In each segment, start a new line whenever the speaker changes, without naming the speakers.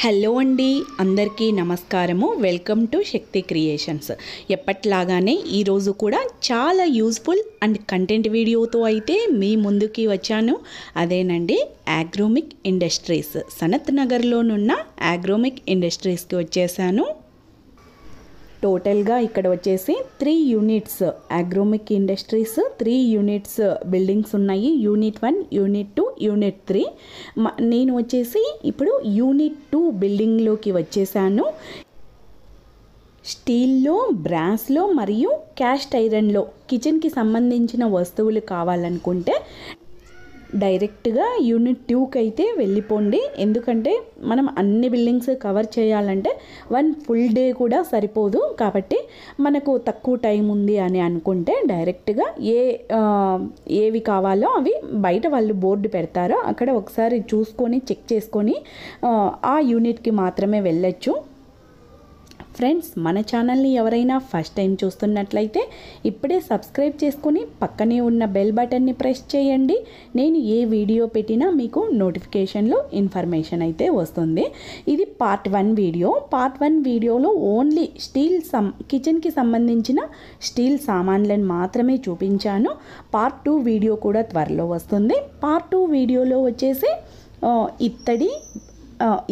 Hello అండి, అందరికీ నమస్కారము. Welcome to Shakti creations. ఎప్పట్లాగానే ఈరోజు కూడా చాలా యూస్ఫుల్ అండ్ కంటెంట్ వీడియోతో అయితే మీ ముందుకి వచ్చాను. అదేనండి, ఆగ్రోమిక్ ఇండస్ట్రీస్, సనత్ నగర్లోనున్న ఆగ్రోమిక్ ఇండస్ట్రీస్కి వచ్చేసాను. టోటల్గా ఇక్కడ వచ్చేసి 3 యూనిట్స్ ఆగ్రోమిక్ ఇండస్ట్రీస్ 3 యూనిట్స్ బిల్డింగ్స్ ఉన్నాయి. Unit 1, unit 2, unit 3. నేను వచ్చేసి ఇప్పుడు యూనిట్ 2 బిల్డింగ్లోకి వచ్చేసాను. స్టీల్లో, బ్రాస్లో మరియు క్యాస్ట్ ఐరన్లో కిచెన్కి సంబంధించిన వస్తువులు కావాలనుకుంటే డైరెక్ట్గా యూనిట్ 2కి అయితే వెళ్ళిపోండి. ఎందుకంటే మనం అన్ని బిల్డింగ్స్ కవర్ చేయాలంటే 1 ఫుల్ డే కూడా సరిపోదు. కాబట్టి మనకు తక్కువ టైం ఉంది అని అనుకుంటే డైరెక్ట్గా ఏవి కావాలో అవి బయట వాళ్ళు బోర్డు పెడతారో అక్కడ ఒకసారి చూసుకొని చెక్ చేసుకొని ఆ యూనిట్కి మాత్రమే వెళ్ళొచ్చు. ఫ్రెండ్స్, మన ఛానల్ని ఎవరైనా ఫస్ట్ టైం చూస్తున్నట్లయితే ఇప్పుడే సబ్స్క్రైబ్ చేసుకొని పక్కనే ఉన్న బెల్ బటన్ని ప్రెస్ చేయండి. నేను ఏ వీడియో పెట్టినా మీకు నోటిఫికేషన్లో ఇన్ఫర్మేషన్ అయితే వస్తుంది. ఇది పార్ట్ 1 వీడియో. పార్ట్ 1 వీడియోలో ఓన్లీ కిచెన్కి సంబంధించిన స్టీల్ సామాన్లను మాత్రమే చూపించాను. పార్ట్ 2 వీడియో కూడా త్వరలో వస్తుంది. పార్ట్ 2 వీడియోలో వచ్చేసి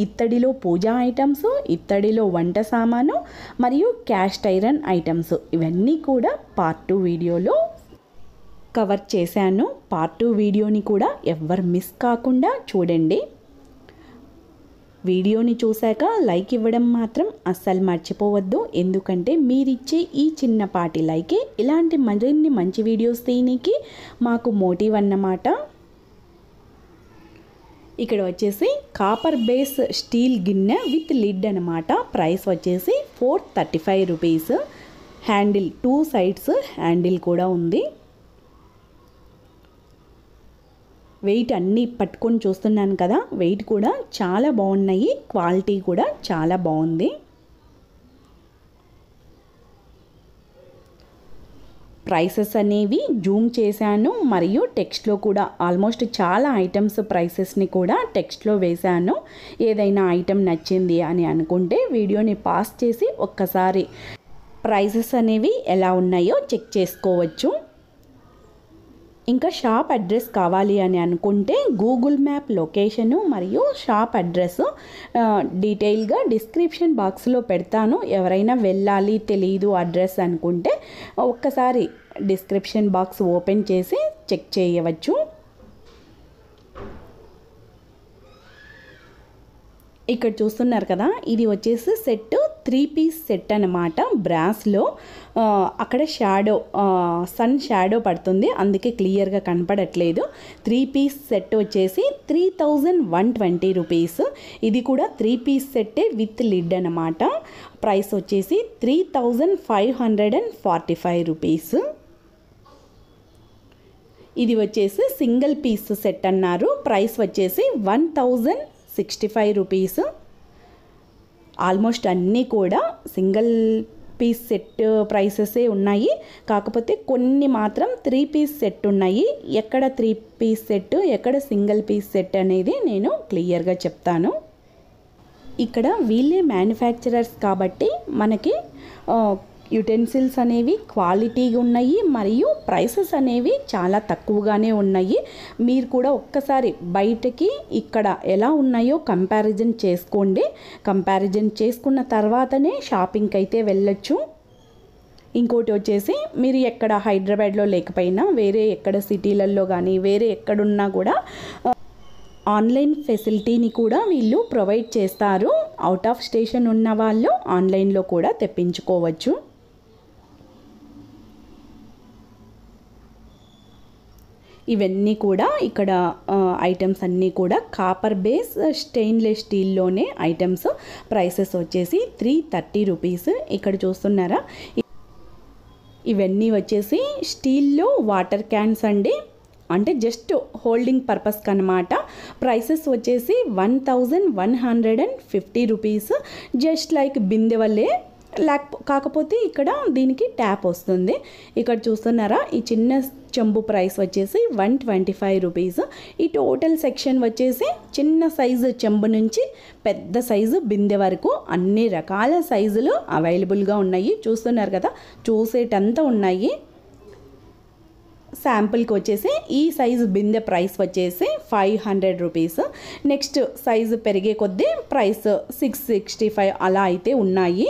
ఇత్తడిలో పూజా ఐటమ్స్, ఇత్తడిలో వంట సామాను మరియు క్యాస్ట్ ఐరన్ ఐటమ్స్ ఇవన్నీ కూడా పార్ట్ 2 వీడియోలో కవర్ చేశాను. పార్ట్ 2 వీడియోని కూడా ఎవ్వరు మిస్ కాకుండా చూడండి. వీడియోని చూశాక లైక్ ఇవ్వడం మాత్రం అస్సలు మర్చిపోవద్దు. ఎందుకంటే మీరిచ్చే ఈ చిన్నపాటి లైకే ఇలాంటి మరిన్ని మంచి వీడియోస్ తీయడానికి మాకు మోటివ్ అన్నమాట. ఇక్కడ వచ్చేసి కాపర్ బేస్ స్టీల్ గిన్నె విత్ లిడ్ అనమాట. ప్రైస్ వచ్చేసి 435 రూపీస్. హ్యాండిల్ 2 సైడ్స్ హ్యాండిల్ కూడా ఉంది. వెయిట్ అన్నీ పట్టుకొని చూస్తున్నాను కదా, వెయిట్ కూడా చాలా బాగున్నాయి. క్వాలిటీ కూడా చాలా బాగుంది. ప్రైసెస్ అనేవి జూమ్ చేశాను మరియు టెక్స్ట్లో కూడా ఆల్మోస్ట్ చాలా ఐటమ్స్ ప్రైసెస్ని కూడా టెక్స్ట్లో వేశాను. ఏదైనా ఐటమ్ నచ్చింది అని అనుకుంటే వీడియోని పాస్ చేసి ఒక్కసారి ప్రైసెస్ అనేవి ఎలా ఉన్నాయో చెక్ చేసుకోవచ్చు. ఇంకా షాప్ అడ్రస్ కావాలి అని అనుకుంటే గూగుల్ మ్యాప్ లొకేషను మరియు షాప్ అడ్రస్ డీటెయిల్గా డిస్క్రిప్షన్ బాక్స్లో పెడతాను. ఎవరైనా వెళ్ళాలి తెలీదు అడ్రస్ అనుకుంటే ఒక్కసారి డిస్క్రిప్షన్ బాక్స్ ఓపెన్ చేసి చెక్ చేయవచ్చు. ఇక్కడ చూస్తున్నారు కదా, ఇది వచ్చేసి సెట్ 3 పీస్ సెట్ అనమాట. బ్రాస్లో అక్కడ సన్ షాడో పడుతుంది, అందుకే క్లియర్గా కనపడట్లేదు. 3 పీస్ సెట్ వచ్చేసి 3120 రూపీస్. ఇది కూడా 3 పీస్ సెట్టే విత్ లిడ్ అనమాట. ప్రైస్ వచ్చేసి 3545 రూపీస్. ఇది వచ్చేసి సింగిల్ పీస్ సెట్ అన్నారు. ప్రైస్ వచ్చేసి 1065 రూపీస్. ఆల్మోస్ట్ అన్నీ కూడా సింగిల్ పీస్ సెట్ ప్రైసెసే ఉన్నాయి. కాకపోతే కొన్ని మాత్రం 3 పీస్ సెట్ ఉన్నాయి. ఎక్కడ 3 పీస్ సెట్ ఎక్కడ సింగిల్ పీస్ సెట్ అనేది నేను క్లియర్గా చెప్తాను. ఇక్కడ వీళ్ళే మ్యానుఫ్యాక్చరర్స్ కాబట్టి మనకి యుటెన్సిల్స్ అనేవి క్వాలిటీగా ఉన్నాయి మరియు ప్రైసెస్ అనేవి చాలా తక్కువగానే ఉన్నాయి. మీరు కూడా ఒక్కసారి బయటకి ఇక్కడ ఎలా ఉన్నాయో కంపారిజన్ చేసుకోండి. కంపారిజన్ చేసుకున్న తర్వాతనే షాపింగ్కి అయితే వెళ్ళొచ్చు. ఇంకోటి వచ్చేసి మీరు ఎక్కడ హైదరాబాద్లో లేకపోయినా వేరే ఎక్కడ సిటీలలో కానీ వేరే ఎక్కడున్నా కూడా ఆన్లైన్ ఫెసిలిటీని కూడా వీళ్ళు ప్రొవైడ్ చేస్తారు. అవుట్ ఆఫ్ స్టేషన్ ఉన్న వాళ్ళు ఆన్లైన్లో కూడా తెప్పించుకోవచ్చు. ఇవన్నీ కూడా ఇక్కడ ఐటమ్స్ అన్నీ కూడా కాపర్ బేస్ స్టెయిన్లెస్ స్టీల్లోనే ఐటమ్స్. ప్రైసెస్ వచ్చేసి 330 రూపీస్. ఇక్కడ చూస్తున్నారా, ఇవన్నీ వచ్చేసి స్టీల్లో వాటర్ క్యాన్స్ అండి. అంటే జస్ట్ హోల్డింగ్ పర్పస్కి అనమాట. ప్రైసెస్ వచ్చేసి 1150 రూపీస్. జస్ట్ లైక్ బిందె వల్లే కాకపోతే ఇక్కడ దీనికి ట్యాప్ వస్తుంది. ఇక్కడ చూస్తున్నారా, ఈ చిన్న చెంబు ప్రైస్ వచ్చేసి 125 రూపీస్. ఈ టోటల్ సెక్షన్ వచ్చేసి చిన్న సైజు చెంబు నుంచి పెద్ద సైజు బిందె వరకు అన్ని రకాల సైజులు అవైలబుల్గా ఉన్నాయి. చూస్తున్నారు కదా, చూసేటంతా ఉన్నాయి. శాంపుల్కి వచ్చేసి ఈ సైజు బిందె ప్రైస్ వచ్చేసి 500 రూపీస్. నెక్స్ట్ సైజు పెరిగే కొద్దీ ప్రైస్ 665 అలా అయితే ఉన్నాయి.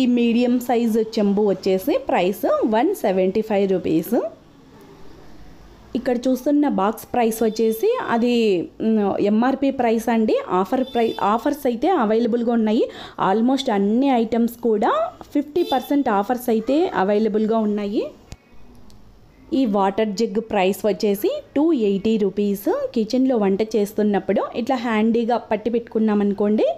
ఈ మీడియం సైజు చెంబు వచ్చేసి ప్రైస్ 175 రూపీస్. ఇక్కడ చూస్తున్న బాక్స్ ప్రైస్ వచ్చేసి అది ఎంఆర్పి ప్రైస్ అండి. ఆఫర్స్ అయితే అవైలబుల్గా ఉన్నాయి. ఆల్మోస్ట్ అన్ని ఐటమ్స్ కూడా 50% ఆఫర్స్ అయితే అవైలబుల్గా ఉన్నాయి. ఈ వాటర్ జగ్ ప్రైస్ వచ్చేసి 280 రూపీస్. కిచెన్లో వంట చేస్తున్నప్పుడు ఇట్లా హ్యాండీగా పట్టి పెట్టుకున్నామనుకోండి,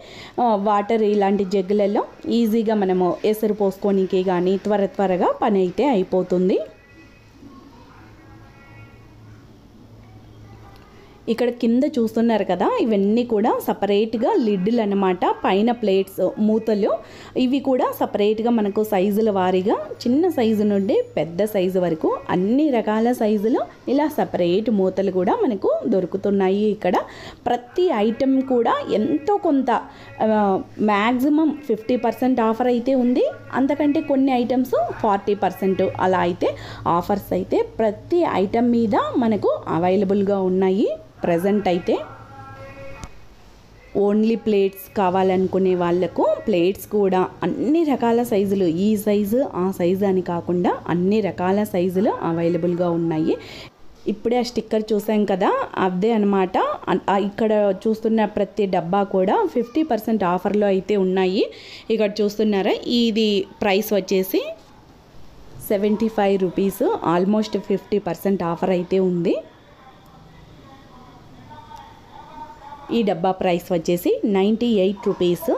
వాటర్ ఇలాంటి జగ్గులలో ఈజీగా మనము ఎసరు పోసుకోనికి కానీ త్వరగా పని అయితే అయిపోతుంది. ఇక్కడ కింద చూస్తున్నారు కదా, ఇవన్నీ కూడా సపరేట్గా లిడ్లు అన్నమాట. పైన ప్లేట్స్ మూతలు ఇవి కూడా సపరేట్గా మనకు సైజుల వారీగా చిన్న సైజు నుండి పెద్ద సైజు వరకు అన్ని రకాల సైజులు ఇలా సపరేట్ మూతలు కూడా మనకు దొరుకుతున్నాయి. ఇక్కడ ప్రతి ఐటెం కూడా ఎంతో కొంత మ్యాక్సిమం 50% ఆఫర్ అయితే ఉంది. అంతకంటే కొన్ని ఐటమ్స్ 40% అలా అయితే ఆఫర్స్ అయితే ప్రతి ఐటెం మీద మనకు అవైలబుల్గా ఉన్నాయి. ప్రజెంట్ అయితే ఓన్లీ ప్లేట్స్ కావాలనుకునే వాళ్ళకు ప్లేట్స్ కూడా అన్ని రకాల సైజులు, ఈ సైజు ఆ సైజు అని కాకుండా అన్ని రకాల సైజులు అవైలబుల్గా ఉన్నాయి. ఇప్పుడే ఆ స్టిక్కర్ చూసాం కదా, అదే అనమాట. ఇక్కడ చూస్తున్న ప్రతి డబ్బా కూడా 50% ఆఫర్లో అయితే ఉన్నాయి. ఇక్కడ చూస్తున్నారా, ఇది ప్రైస్ వచ్చేసి 75 రూపీస్. ఆల్మోస్ట్ 50% ఆఫర్ అయితే ఉంది. ఈ డబ్బా ప్రైస్ వచ్చేసి 98 రూపీస్.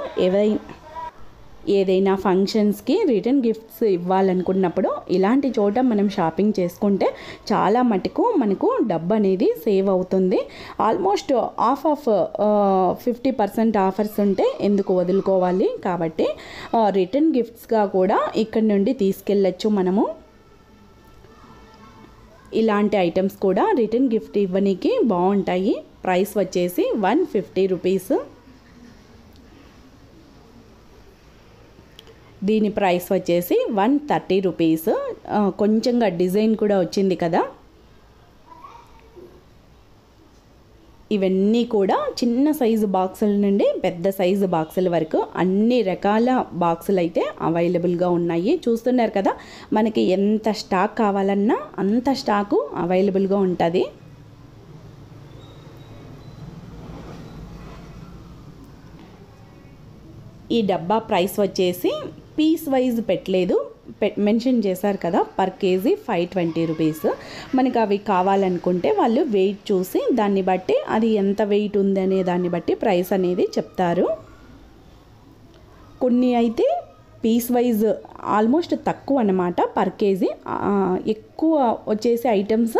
ఏదైనా ఫంక్షన్స్కి రిటర్న్ గిఫ్ట్స్ ఇవ్వాలనుకున్నప్పుడు ఇలాంటి చోట మనం షాపింగ్ చేసుకుంటే చాలా మటుకు మనకు డబ్బు అనేది సేవ్ అవుతుంది. ఆల్మోస్ట్ ఆఫ్ 50% ఆఫర్స్ ఉంటే ఎందుకు వదులుకోవాలి. కాబట్టి రిటర్న్ గిఫ్ట్స్గా కూడా ఇక్కడ నుండి తీసుకెళ్ళచ్చు మనము. ఇలాంటి ఐటమ్స్ కూడా రిటర్న్ గిఫ్ట్ ఇవ్వడానికి బాగుంటాయి. ప్రైస్ వచ్చేసి 150 రూపీస్. దీని ప్రైస్ వచ్చేసి 130 రూపీస్. కొంచెంగా డిజైన్ కూడా వచ్చింది కదా. ఇవన్నీ కూడా చిన్న సైజు బాక్సుల నుండి పెద్ద సైజు బాక్సుల వరకు అన్ని రకాల బాక్సులు అయితే అవైలబుల్గా ఉన్నాయి. చూస్తున్నారు కదా, మనకి ఎంత స్టాక్ కావాలన్నా అంత స్టాకు అవైలబుల్గా ఉంటుంది. ఈ డబ్బా ప్రైస్ వచ్చేసి పీస్ వైజ్ పెట్టలేదు, మెన్షన్ చేశారు కదా, పర్ కేజీ 520 రూపీస్. మనకి అవి కావాలనుకుంటే వాళ్ళు వెయిట్ చూసి దాన్ని బట్టి అది ఎంత వెయిట్ ఉందనే దాన్ని బట్టి ప్రైస్ అనేది చెప్తారు. కొన్ని అయితే పీస్ వైజ్ ఆల్మోస్ట్ తక్కువ అన్నమాట, పర్ కేజీ. ఎక్కువ వచ్చేసి ఐటమ్స్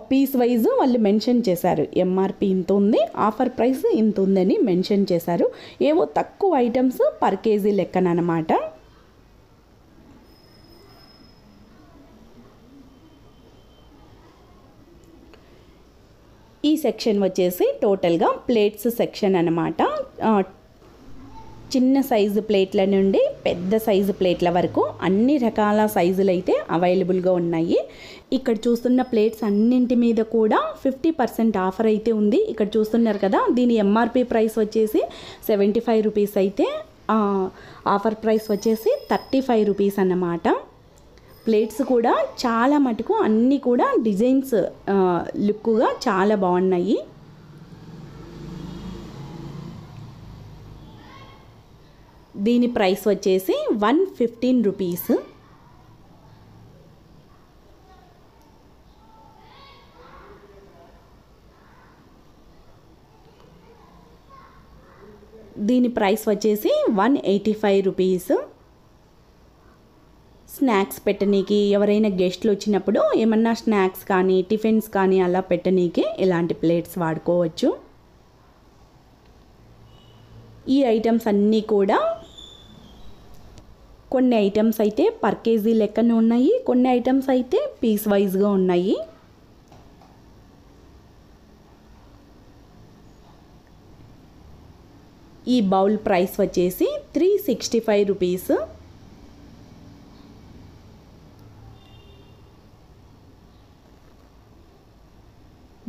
పీస్ వైజ్ వాళ్ళు మెన్షన్ చేశారు. ఎంఆర్పి ఇంత ఉంది, ఆఫర్ ప్రైస్ ఇంత ఉందని మెన్షన్ చేశారు. ఏవో తక్కువ ఐటమ్స్ పర్ కేజీ లెక్కనమాట. ఈ సెక్షన్ వచ్చేసి టోటల్గా ప్లేట్స్ సెక్షన్ అన్నమాట. చిన్న సైజు ప్లేట్ల నుండి పెద్ద సైజు ప్లేట్ల వరకు అన్ని రకాల సైజులు అయితే అవైలబుల్గా ఉన్నాయి. ఇక్కడ చూస్తున్న ప్లేట్స్ అన్నింటి మీద కూడా 50% ఆఫర్ అయితే ఉంది. ఇక్కడ చూస్తున్నారు కదా, దీని ఎంఆర్పి ప్రైస్ వచ్చేసి 75 రూపీస్ అయితే ఆఫర్ ప్రైస్ వచ్చేసి 35 రూపీస్ అన్నమాట. ప్లేట్స్ కూడా చాలా మటుకు అన్నీ కూడా డిజైన్స్ లుక్గా చాలా బాగున్నాయి. దీని ప్రైస్ వచ్చేసి 115 రూపీస్. దీని ప్రైస్ వచ్చేసి 185 రూపీస్. స్నాక్స్ పెట్టనీకి, ఎవరైనా గెస్ట్లు వచ్చినప్పుడు ఏమన్నా స్నాక్స్ కానీ టిఫిన్స్ కానీ అలా పెట్టనీకి ఇలాంటి ప్లేట్స్ వాడుకోవచ్చు. ఈ ఐటమ్స్ అన్నీ కూడా కొన్ని ఐటమ్స్ అయితే పర్ కేజీ లెక్కన ఉన్నాయి, కొన్ని ఐటమ్స్ అయితే పీస్ వైజ్గా ఉన్నాయి. ఈ బౌల్ ప్రైస్ వచ్చేసి 365 రూపీస్.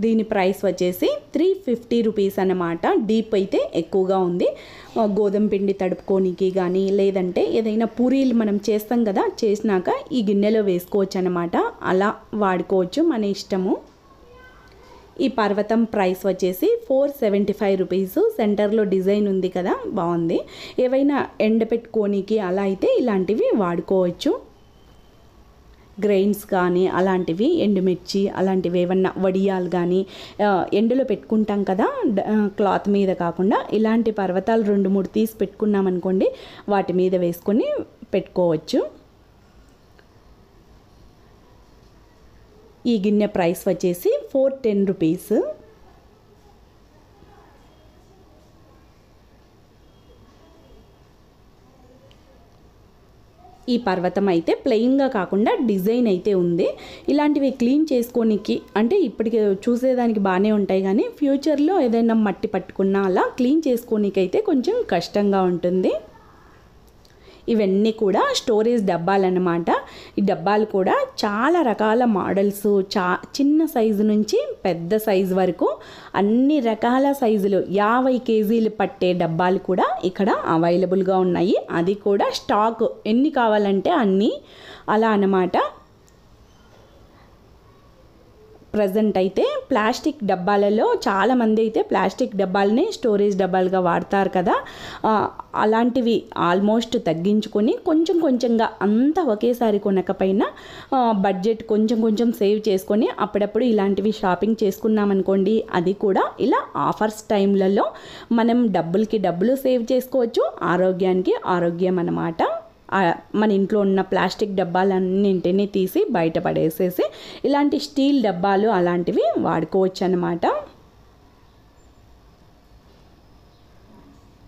దీని ప్రైస్ వచ్చేసి 350 రూపీస్ అన్నమాట. డీప్ అయితే ఎక్కువగా ఉంది. గోధుమ పిండి తడుపుకోనికి కానీ లేదంటే ఏదైనా పూరీలు మనం చేస్తాం కదా, చేసినాక ఈ గిన్నెలో వేసుకోవచ్చు అన్నమాట. అలా వాడుకోవచ్చు, మన ఇష్టము. ఈ పర్వతం ప్రైస్ వచ్చేసి 475 రూపీస్. సెంటర్లో డిజైన్ ఉంది కదా, బాగుంది. ఏవైనా ఎండపెట్టుకోనికి అలా అయితే ఇలాంటివి వాడుకోవచ్చు. గ్రెయిన్స్ కానీ అలాంటివి, ఎండుమిర్చి అలాంటివి ఏమన్నా వడియాలు కానీ ఎండలో పెట్టుకుంటాం కదా, క్లాత్ మీద కాకుండా ఇలాంటి పర్వతాలు 2-3 తీసి పెట్టుకున్నాం అనుకోండి, వాటి మీద వేసుకొని పెట్టుకోవచ్చు. ఈ గిన్నె ప్రైస్ వచ్చేసి 410 రూపీస్. ఈ పర్వతం అయితే ప్లెయిన్గా కాకుండా డిజైన్ అయితే ఉంది. ఇలాంటివి క్లీన్ చేసుకోనికి అంటే ఇప్పటికి చూసేదానికి బాగానే ఉంటాయి, కానీ ఫ్యూచర్లో ఏదైనా మట్టి పట్టుకున్నా అలా క్లీన్ చేసుకోనికి అయితే కొంచెం కష్టంగా ఉంటుంది. ఇవన్నీ కూడా స్టోరేజ్ డబ్బాలు అన్నమాట. ఈ డబ్బాలు కూడా చాలా రకాల మోడల్స్, చిన్న సైజు నుంచి పెద్ద సైజు వరకు అన్ని రకాల సైజులు 50 కేజీలు పట్టే డబ్బాలు కూడా ఇక్కడ అవైలబుల్గా ఉన్నాయి. అది కూడా స్టాక్ ఎన్ని కావాలంటే అన్నీ అలా అన్నమాట. ప్రజెంట్ అయితే ప్లాస్టిక్ డబ్బాలలో చాలామంది అయితే ప్లాస్టిక్ డబ్బాలనే స్టోరేజ్ డబ్బాలుగా వాడతారు కదా, అలాంటివి ఆల్మోస్ట్ తగ్గించుకొని కొంచెం కొంచెంగా అంతా ఒకేసారి కొనకపోయినా బడ్జెట్ కొంచెం కొంచెం సేవ్ చేసుకొని అప్పుడప్పుడు ఇలాంటివి షాపింగ్ చేసుకున్నామనుకోండి, అది కూడా ఇలా ఆఫర్స్ టైంలలో మనం డబ్బులకి డబ్బులు సేవ్ చేసుకోవచ్చు, ఆరోగ్యానికి ఆరోగ్యం అన్నమాట. మన ఇంట్లో ఉన్న ప్లాస్టిక్ డబ్బాలన్నింటినీ తీసి బయటపడేసేసి ఇలాంటి స్టీల్ డబ్బాలు అలాంటివి వాడుకోవచ్చు అన్నమాట.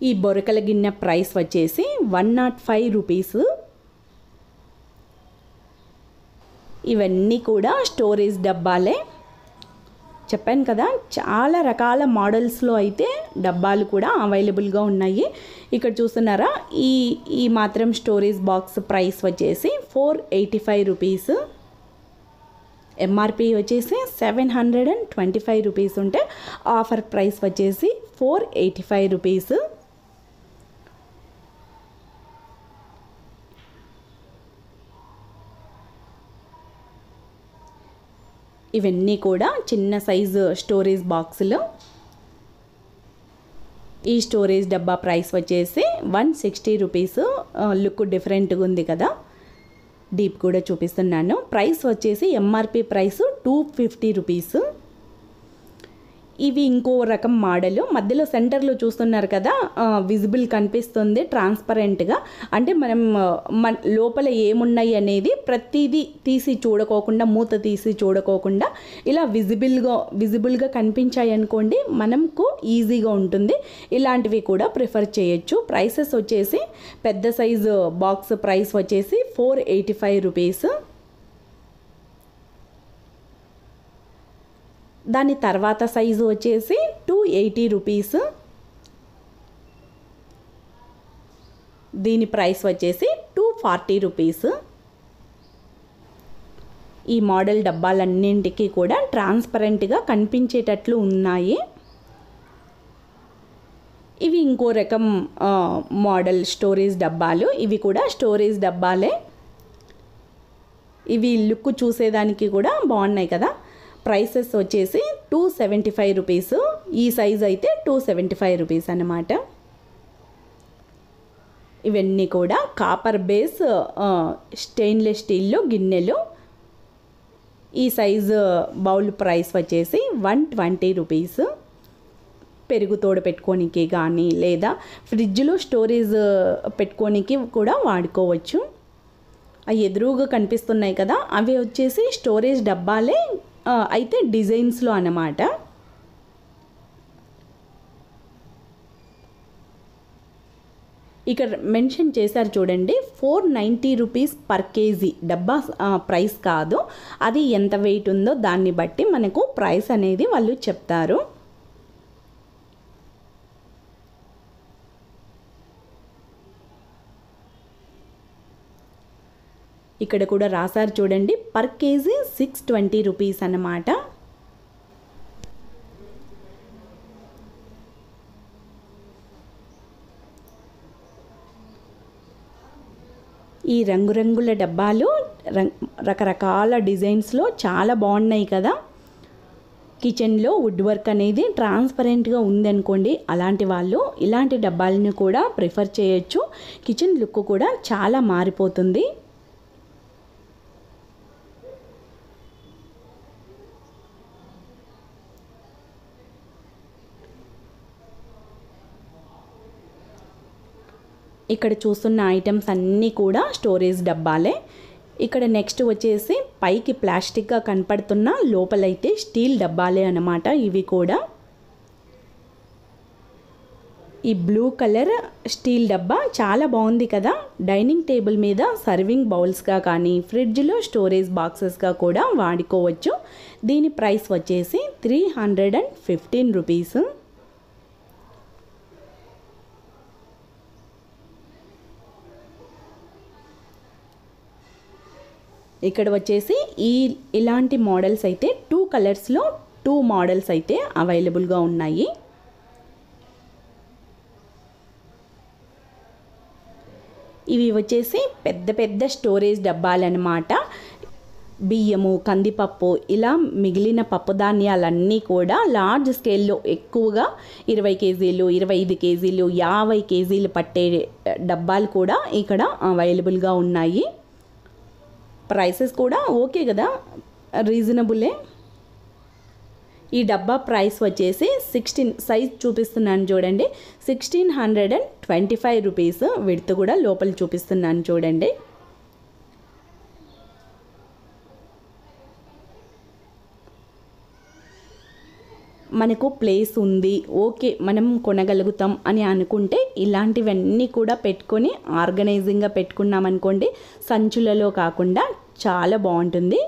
ఈ బొరకల గిన్నె ప్రైస్ వచ్చేసి 105 రూపీస్. ఇవన్నీ కూడా స్టోరేజ్ డబ్బాలే. చెప్పాను కదా, చాలా రకాల మోడల్స్లో అయితే డబ్బాలు కూడా అవైలబుల్గా ఉన్నాయి. ఇక్కడ చూస్తున్నారా, ఈ మాత్రం స్టోరేజ్ బాక్స్ ప్రైస్ వచ్చేసి 485 రూపీస్. ఎంఆర్పి వచ్చేసి 725 రూపీస్ ఉంటే ఆఫర్ ప్రైస్ వచ్చేసి 485 రూపీస్. ఇవన్నీ కూడా చిన్న సైజు స్టోరేజ్ బాక్సులు. ఈ స్టోరేజ్ డబ్బా ప్రైస్ వచ్చేసి 160 రూపీస్. లుక్ డిఫరెంట్గా ఉంది కదా, డీప్ కూడా చూపిస్తున్నాను. ప్రైస్ వచ్చేసి ఎంఆర్పి ప్రైస్ 250 రూపీస్. ఇవి ఇంకో రకం మోడల్. మధ్యలో సెంటర్లో చూస్తున్నారు కదా, విజిబుల్ కనిపిస్తుంది ట్రాన్స్పరెంట్గా. అంటే మనం లోపల ఏమున్నాయి అనేది ప్రతిదీ తీసి చూడకోకుండా, మూత తీసి చూడకోకుండా ఇలా విజిబుల్గా కనిపించాయి అనుకోండి, మనకు ఈజీగా ఉంటుంది. ఇలాంటివి కూడా ప్రిఫర్ చేయొచ్చు. ప్రైసెస్ వచ్చేసి పెద్ద సైజు బాక్స్ ప్రైస్ వచ్చేసి 485 రూపీస్. దాని తర్వాత సైజు వచ్చేసి 280 రూపీస్. దీని ప్రైస్ వచ్చేసి 240 రూపీస్. ఈ మోడల్ డబ్బాలన్నింటికి కూడా ట్రాన్స్పరెంట్గా కనిపించేటట్లు ఉన్నాయి. ఇవి ఇంకో రకం మోడల్ స్టోరేజ్ డబ్బాలు. ఇవి కూడా స్టోరేజ్ డబ్బాలే. ఇవి లుక్ చూసేదానికి కూడా బాగున్నాయి కదా. ప్రైసెస్ వచ్చేసి 275 రూపీస్. ఈ సైజ్ అయితే 275 రూపీస్ అన్నమాట. ఇవన్నీ కూడా కాపర్ బేస్ స్టెయిన్లెస్ స్టీల్లో గిన్నెలు. ఈ సైజు బౌల్ ప్రైస్ వచ్చేసి 120 రూపీస్. పెరుగు తోడు పెట్టుకోనికి కానీ లేదా ఫ్రిడ్జ్లో స్టోరేజ్ పెట్టుకోనికి కూడా వాడుకోవచ్చు. ఆ ఎదురుగా కనిపిస్తున్నాయి కదా, అవి వచ్చేసి స్టోరేజ్ డబ్బాలే, అయితే డిజైన్స్లో అన్నమాట. ఇక్కడ మెన్షన్ చేశారు చూడండి, 490 రూపీస్ పర్ కేజీ. డబ్బా ప్రైస్ కాదు, అది ఎంత వెయిట్ ఉందో దాన్ని బట్టి మనకు ప్రైస్ అనేది వాళ్ళు చెప్తారు. ఇక్కడ కూడా రాశారు చూడండి, పర్ కేజీ 620 రూపీస్ అన్నమాట. ఈ రంగురంగుల డబ్బాలు రకరకాల డిజైన్స్లో చాలా బాగున్నాయి కదా. కిచెన్లో వుడ్ వర్క్ అనేది ట్రాన్స్పరెంట్గా ఉందనుకోండి, అలాంటి వాళ్ళు ఇలాంటి డబ్బాలను కూడా ప్రిఫర్ చేయొచ్చు. కిచెన్ లుక్ కూడా చాలా మారిపోతుంది. ఇక్కడ చూస్తున్న ఐటమ్స్ అన్నీ కూడా స్టోరేజ్ డబ్బాలే. ఇక్కడ నెక్స్ట్ వచ్చేసి పైకి ప్లాస్టిక్గా కనపడుతున్న, లోపలైతే స్టీల్ డబ్బాలే అన్నమాట. ఇవి కూడా ఈ బ్లూ కలర్ స్టీల్ డబ్బా చాలా బాగుంది కదా. డైనింగ్ టేబుల్ మీద సర్వింగ్ బౌల్స్గా కానీ, ఫ్రిడ్జ్లో స్టోరేజ్ బాక్సెస్గా కూడా వాడుకోవచ్చు. దీని ప్రైస్ వచ్చేసి 315 రూపీస్. ఇక్కడ వచ్చేసి ఇలాంటి మోడల్స్ అయితే 2 కలర్స్లో 2 మోడల్స్ అయితే అవైలబుల్గా ఉన్నాయి. ఇవి వచ్చేసి పెద్ద పెద్ద స్టోరేజ్ డబ్బాలన్నమాట. బియ్యము, కందిపప్పు, ఇలా మిగిలిన పప్పు ధాన్యాలన్నీ కూడా లార్జ్ స్కేల్లో ఎక్కువగా 20 కేజీలు, 25 కేజీలు, 50 కేజీలు పట్టే డబ్బాలు కూడా ఇక్కడ అవైలబుల్గా ఉన్నాయి. ప్రైసెస్ కూడా ఓకే కదా, రీజనబులే. ఈ డబ్బా ప్రైస్ వచ్చేసి 16 సైజ్ చూపిస్తున్నాను చూడండి, 1625 రూపీస్. విడ్త్ కూడా లోపల చూపిస్తున్నాను చూడండి. మనకు ప్లేస్ ఉంది, ఓకే మనం కొనగలుగుతాం అని అనుకుంటే ఇలాంటివన్నీ కూడా పెట్టుకొని ఆర్గనైజింగ్గా పెట్టుకున్నాం అనుకోండి, సంచులలో కాకుండా చాలా బాగుంటుంది.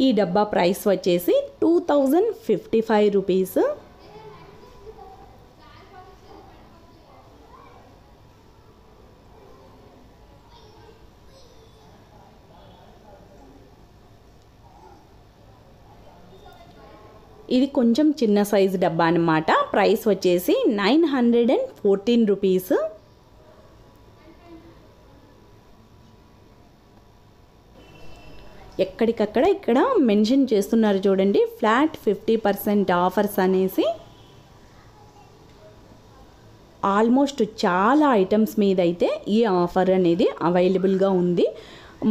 ఈ డబ్బా ప్రైస్ వచ్చేసి 2055 రూపీస్. ఇది కొంచెం చిన్న సైజు డబ్బా అన్నమాట. ప్రైస్ వచ్చేసి 914 రూపీస్. ఎక్కడికక్కడ ఇక్కడ మెన్షన్ చేస్తున్నారు చూడండి, ఫ్లాట్ 50% ఆఫర్స్ అనేసి. ఆల్మోస్ట్ చాలా ఐటమ్స్ మీద అయితే ఈ ఆఫర్ అనేది అవైలబుల్గా ఉంది.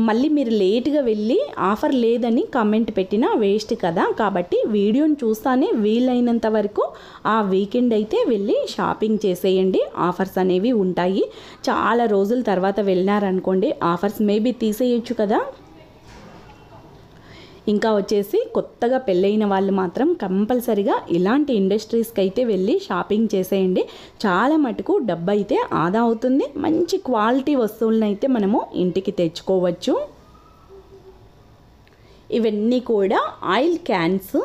మళ్ళీ మీరు లేట్గా వెళ్ళి ఆఫర్ లేదని కామెంట్ పెట్టినా వేస్ట్ కదా. కాబట్టి వీడియోని చూస్తానే వీలైనంత వరకు ఆ వీకెండ్ అయితే వెళ్ళి షాపింగ్ చేసేయండి. ఆఫర్స్ అనేవి ఉంటాయి. చాలా రోజుల తర్వాత వెళ్ళినారనుకోండి, ఆఫర్స్ మేబీ తీసేయచ్చు కదా. ఇంకా వచ్చేసి కొత్తగా పెళ్ళైన వాళ్ళు మాత్రం కంపల్సరిగా ఇలాంటి ఇండస్ట్రీస్కి అయితే వెళ్ళి షాపింగ్ చేసేయండి. చాలా మటుకు డబ్బు అయితే ఆదా అవుతుంది. మంచి క్వాలిటీ వస్తువులను అయితే మనము ఇంటికి తెచ్చుకోవచ్చు. ఇవన్నీ కూడా ఆయిల్ క్యాన్స్.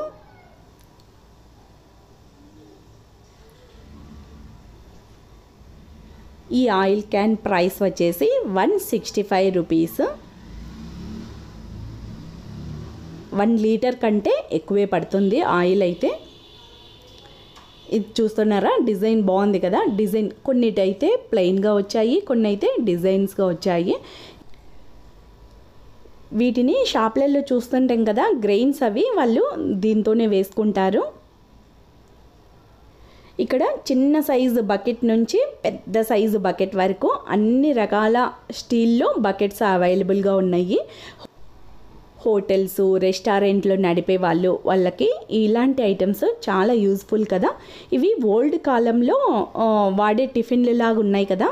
ఈ ఆయిల్ క్యాన్ ప్రైస్ వచ్చేసి 165 రూపీస్. 1 లీటర్ కంటే ఎక్కువే పడుతుంది ఆయిల్ అయితే. ఇది చూస్తున్నారా, డిజైన్ బాగుంది కదా. డిజైన్ కొన్నిటైతే ప్లెయిన్గా వచ్చాయి, కొన్ని అయితే డిజైన్స్గా వచ్చాయి. వీటిని షాప్లలో చూస్తుంటాం కదా, గ్రెయిన్స్ అవి వాళ్ళు దీంతోనే వేసుకుంటారు. ఇక్కడ చిన్న సైజు బకెట్ నుంచి పెద్ద సైజు బకెట్ వరకు అన్ని రకాల స్టీల్లో బకెట్స్ అవైలబుల్గా ఉన్నాయి. హోటల్స్, రెస్టారెంట్లు నడిపే వాళ్ళకి ఇలాంటి ఐటమ్స్ చాలా యూజ్ఫుల్ కదా. ఇవి ఓల్డ్ కాలంలో వాడే టిఫిన్లు లాగా ఉన్నాయి కదా.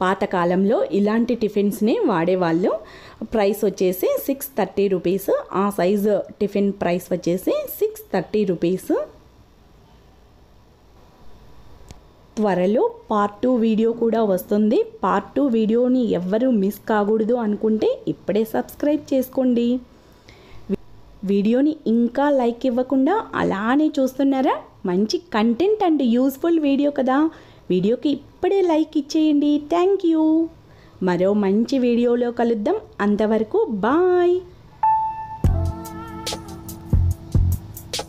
పాతకాలంలో ఇలాంటి టిఫిన్స్ని వాడేవాళ్ళు. ప్రైస్ వచ్చేసి 630 రూపీస్. ఆ సైజు టిఫిన్ ప్రైస్ వచ్చేసి 630 రూపీస్. త్వరలో పార్ట్ 2 వీడియో కూడా వస్తుంది. పార్ట్ 2 వీడియోని ఎవ్వరూ మిస్ కాకూడదు అనుకుంటే ఇప్పుడే సబ్స్క్రైబ్ చేసుకోండి. వీడియోని ఇంకా లైక్ ఇవ్వకుండా అలానే చూస్తున్నారా? మంచి కంటెంట్ అండ్ యూస్ఫుల్ వీడియో కదా, వీడియోకి ఇప్పుడే లైక్ ఇచ్చేయండి. Thank you. మరో మంచి వీడియోలో కలుద్దాం. అంతవరకు బాయ్.